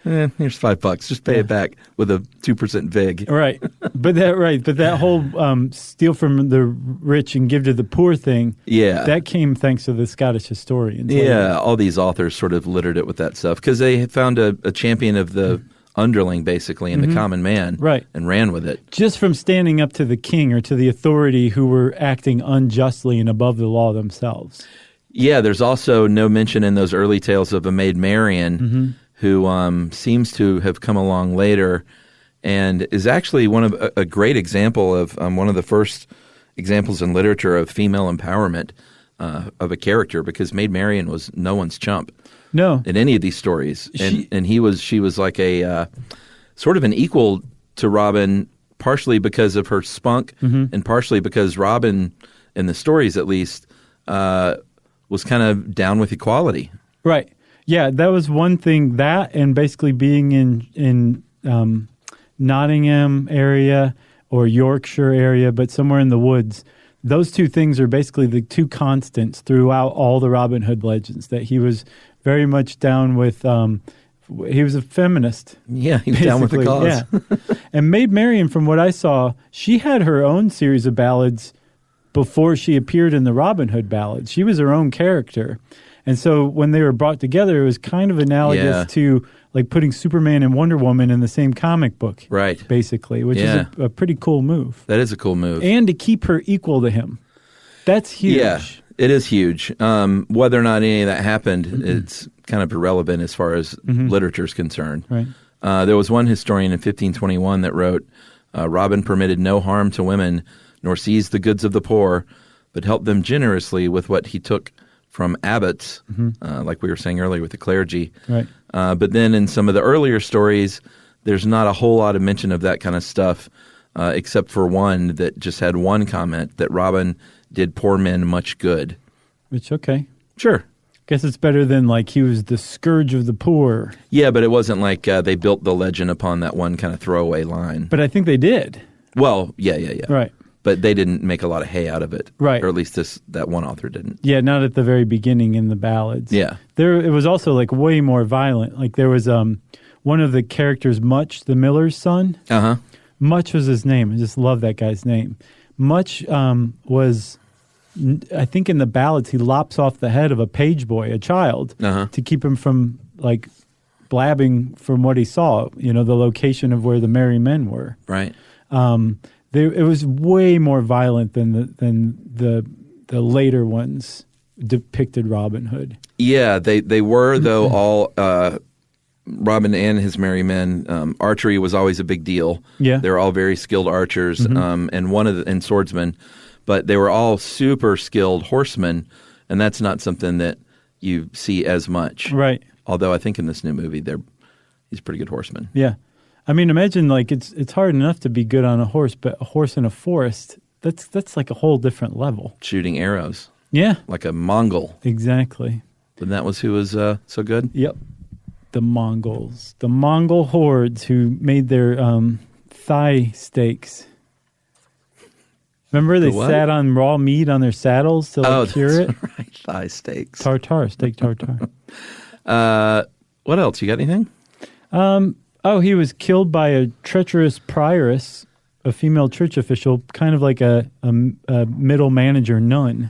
Here's $5. Just pay it back with a 2% vig. Right. But that whole steal from the rich and give to the poor thing, that came thanks to the Scottish historians. Yeah, all these authors sort of littered it with that stuff because they found a champion of the underling, basically, and the common man, and ran with it. Just from standing up to the king or to the authority who were acting unjustly and above the law themselves. Yeah, there's also no mention in those early tales of a Maid Marian who seems to have come along later and is actually one of a great example of one of the first examples in literature of female empowerment of a character, because Maid Marian was no one's chump. No. In any of these stories. And she was like a sort of an equal to Robin, partially because of her spunk and partially because Robin, in the stories at least, was kind of down with equality. Right. Yeah, that was one thing, that and basically being in Nottingham area or Yorkshire area, but somewhere in the woods. Those two things are basically the two constants throughout all the Robin Hood legends, that he was very much down with, he was a feminist. Yeah, he was down with the cause. Yeah. And Maid Marian, from what I saw, she had her own series of ballads before she appeared in the Robin Hood ballads. She was her own character. And so when they were brought together, it was kind of analogous to like putting Superman and Wonder Woman in the same comic book. Right. Basically, which is a pretty cool move. That is a cool move. And to keep her equal to him. That's huge. Yeah, it is huge. Whether or not any of that happened, it's kind of irrelevant as far as literature is concerned. Right. There was one historian in 1521 that wrote, Robin permitted no harm to women, nor seized the goods of the poor, but helped them generously with what he took from abbots, like we were saying earlier with the clergy. Right. But then in some of the earlier stories, there's not a whole lot of mention of that kind of stuff, except for one that just had one comment that Robin did poor men much good. Which, okay. Sure. Guess it's better than like he was the scourge of the poor. Yeah, but it wasn't like they built the legend upon that one kind of throwaway line. But I think they did. Well, yeah. Right. But they didn't make a lot of hay out of it. Right. Or at least that one author didn't. Yeah, not at the very beginning in the ballads. Yeah. It was also like way more violent. Like there was one of the characters, Much, the miller's son. Uh-huh. Much was his name. I just love that guy's name. Much was, I think in the ballads, he lops off the head of a page boy, a child, to keep him from like blabbing from what he saw, the location of where the merry men were. Right. It was way more violent than the later ones depicted Robin Hood. Yeah, they were, though, all Robin and his merry men. Archery was always a big deal. Yeah. They were all very skilled archers and swordsmen, but they were all super skilled horsemen, and that's not something that you see as much. Right. Although I think in this new movie, he's a pretty good horseman. Yeah. I mean, imagine like it's hard enough to be good on a horse, but a horse in a forest, that's like a whole different level. Shooting arrows. Yeah. Like a Mongol. Exactly. And that was who was so good? Yep. The Mongols. The Mongol hordes who made their thigh steaks. Remember they sat on raw meat on their saddles to cure it? Right. Thigh steaks. Steak tartare. What else? You got anything? He was killed by a treacherous prioress, a female church official, kind of like a middle manager nun.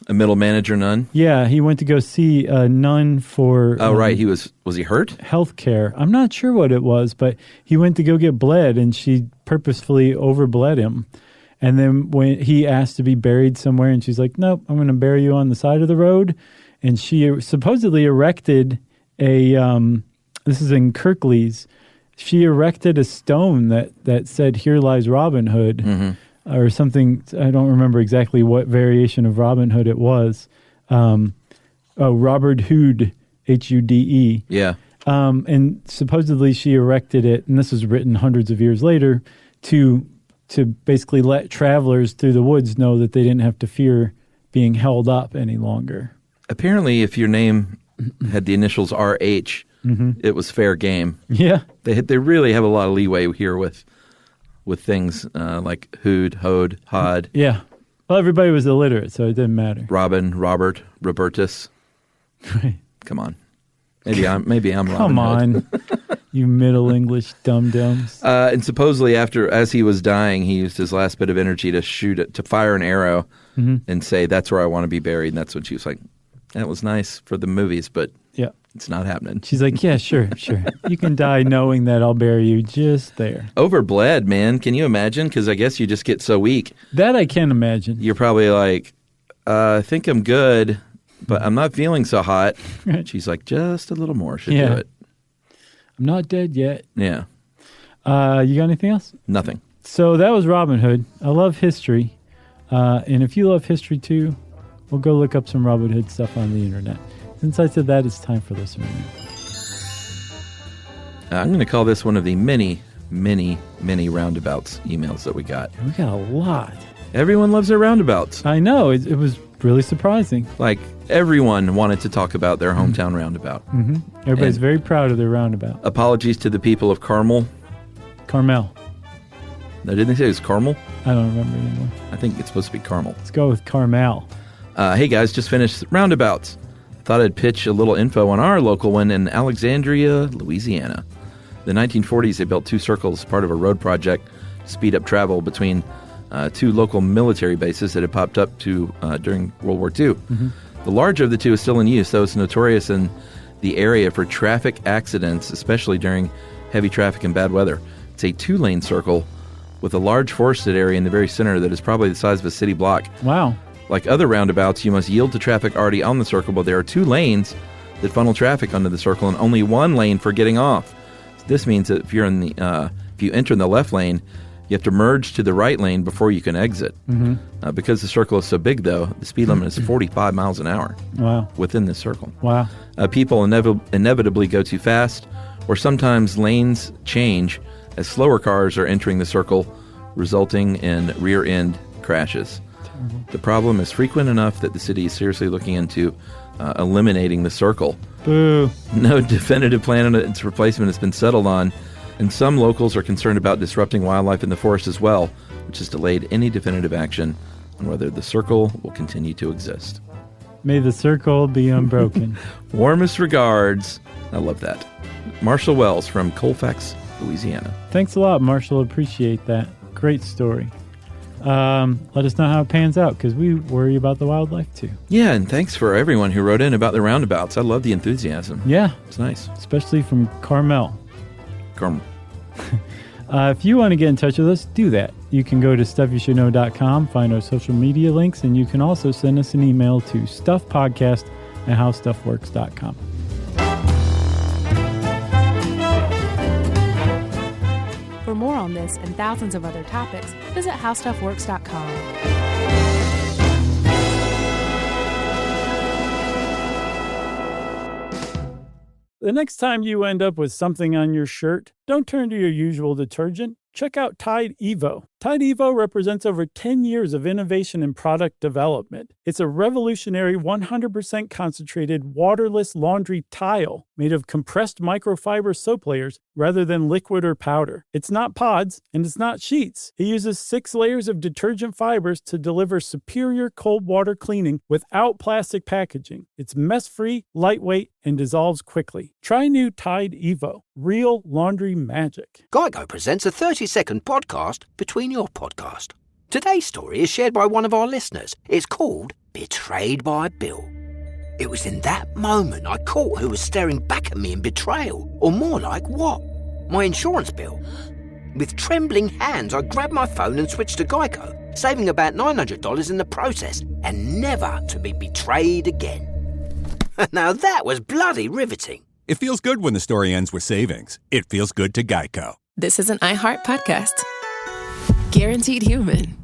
A middle manager nun? Yeah, he went to go see a nun for... Oh, right. Was he hurt? Health care. I'm not sure what it was, but he went to go get bled, and she purposefully overbled him. And then when he asked to be buried somewhere, and she's like, nope, I'm going to bury you on the side of the road. And she supposedly erected a... this is in Kirklees. She erected a stone that said, "Here lies Robin Hood," or something. I don't remember exactly what variation of Robin Hood it was. Robert Hood, Hude. Yeah. And supposedly she erected it, and this was written hundreds of years later, to basically let travelers through the woods know that they didn't have to fear being held up any longer. Apparently, if your name had the initials RH, it was fair game. Yeah. They really have a lot of leeway here with things like Hood, Hode, Hod. Yeah. Well, everybody was illiterate, so it didn't matter. Robin, Robert, Robertus. Right. Come on. Maybe I'm Robin Come Hood. on, you Middle English dum-dums. And supposedly as he was dying, he used his last bit of energy to fire an arrow and say, "That's where I want to be buried." And that's when she was like, "That was nice for the movies, but yeah, it's not happening." She's like, "Yeah, sure. You can die knowing that I'll bury you just there." Overbled, man. Can you imagine? Because I guess you just get so weak. That I can imagine. You're probably like, I think I'm good, but I'm not feeling so hot. Right. She's like, just a little more should do it. I'm not dead yet. Yeah. You got anything else? Nothing. So that was Robin Hood. I love history. And if you love history too, we'll go look up some Robin Hood stuff on the internet. Since I said that, it's time for listener mail. I'm going to call this one of the many, many, many roundabouts emails that we got. We got a lot. Everyone loves their roundabouts. I know. It was really surprising. Like, everyone wanted to talk about their hometown roundabout. Mm-hmm. Everybody's very proud of their roundabout. Apologies to the people of Carmel. Carmel. No, didn't they say it was Carmel? I don't remember anymore. I think it's supposed to be Carmel. Let's go with Carmel. Hey, guys, just finished roundabouts. Thought I'd pitch a little info on our local one in Alexandria, Louisiana. In the 1940s, they built two circles as part of a road project to speed up travel between two local military bases that had popped up during World War II. Mm-hmm. The larger of the two is still in use, though it's notorious in the area for traffic accidents, especially during heavy traffic and bad weather. It's a two-lane circle with a large forested area in the very center that is probably the size of a city block. Wow. Like other roundabouts, you must yield to traffic already on the circle, but there are two lanes that funnel traffic onto the circle and only one lane for getting off. This means that if you enter in the left lane, you have to merge to the right lane before you can exit. Mm-hmm. Because the circle is so big, though, the speed limit is 45 miles an hour. Wow. Within this circle. Wow. People inevitably go too fast, or sometimes lanes change as slower cars are entering the circle, resulting in rear-end crashes. Terrible. The problem is frequent enough that the city is seriously looking into eliminating the circle. Boo. No definitive plan on its replacement has been settled on, and some locals are concerned about disrupting wildlife in the forest as well, which has delayed any definitive action on whether the circle will continue to exist. May the circle be unbroken. Warmest regards. I love that. Marshall Wells from Colfax, Louisiana. Thanks a lot, Marshall. Appreciate that. Great story. Let us know how it pans out, because we worry about the wildlife too. Yeah, and thanks for everyone who wrote in about the roundabouts. I love the enthusiasm. Yeah. It's nice. Especially from Carmel. Carmel. If you want to get in touch with us, do that. You can go to stuffyoushouldknow.com, find our social media links, and you can also send us an email to stuffpodcast@howstuffworks.com. For more on this and thousands of other topics, visit howstuffworks.com. The next time you end up with something on your shirt, don't turn to your usual detergent. check out Tide Evo. Tide Evo represents over 10 years of innovation in product development. It's a revolutionary 100% concentrated waterless laundry tile made of compressed microfiber soap layers rather than liquid or powder. It's not pods and it's not sheets. It uses 6 layers of detergent fibers to deliver superior cold water cleaning without plastic packaging. It's mess-free, lightweight, and dissolves quickly. Try new Tide Evo. Real laundry magic. Geico presents a 30-second podcast between your podcast. Today's story is shared by one of our listeners. It's called Betrayed by Bill. It was in that moment I caught who was staring back at me in betrayal, or more like what? My insurance bill. With trembling hands, I grabbed my phone and switched to Geico, saving about $900 in the process, and never to be betrayed again. Now that was bloody riveting. It feels good when the story ends with savings. It feels good to Geico. This is an iHeart podcast. Guaranteed Human.